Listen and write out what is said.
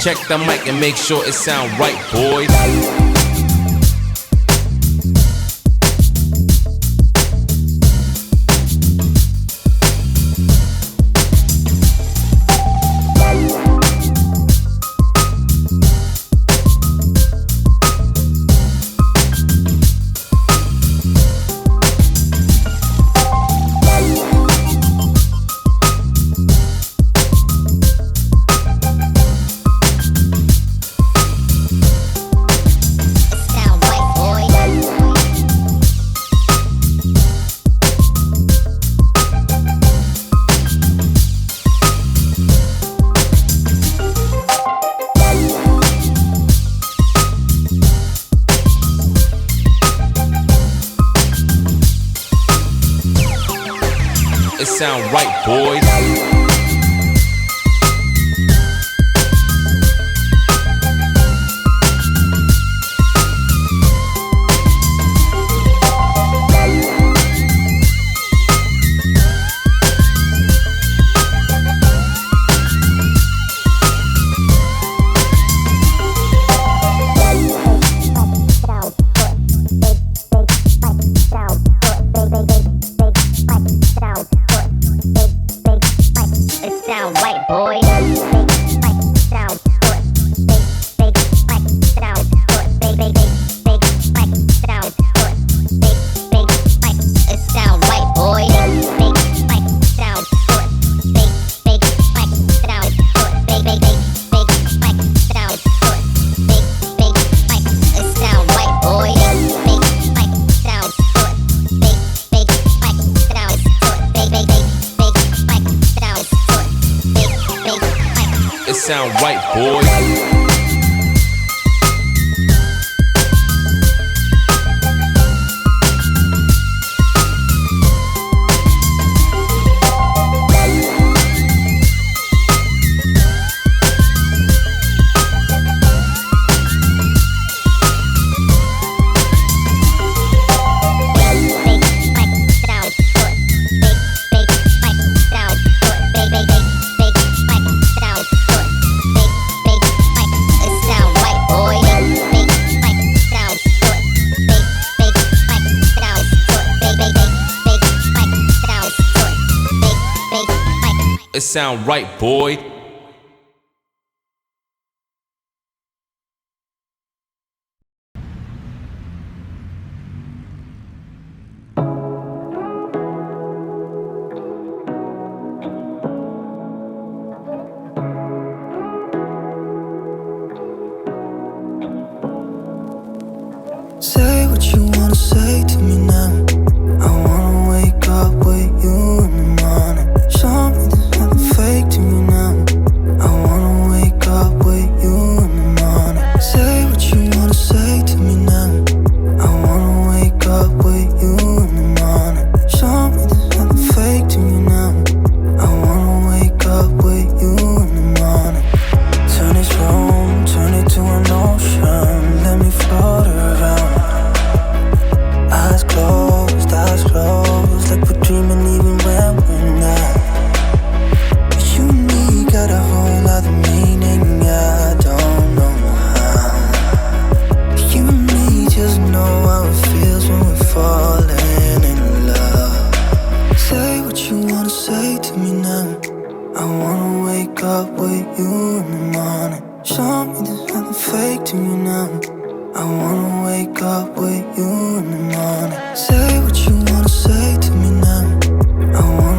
Check the mic and make sure it sound right, boys. It sound right, boys. It sound right, boys. It sound right, boy. Say what you wanna say to me now. I wanna wake up with you in the morning. Show me there's nothing fake to me now. I wanna wake up with you in the morning. Say what you wanna say to me now. I wanna wake up with you in the morning. Show me there's nothing fake to me now. I wanna wake up with you in the morning. Turn this room, turn it to an ocean. Let me float around. Eyes closed, like we're dreaming even when we're not. You and me got a whole other meaning, I don't know how. You and me just know how it feels when we're falling in love. Say what you wanna say to me now. I wanna wake up with you in the morning. Show me there's nothing fake to me now. I wanna wake up with you in the morning. Say what you wanna say to me now. I wanna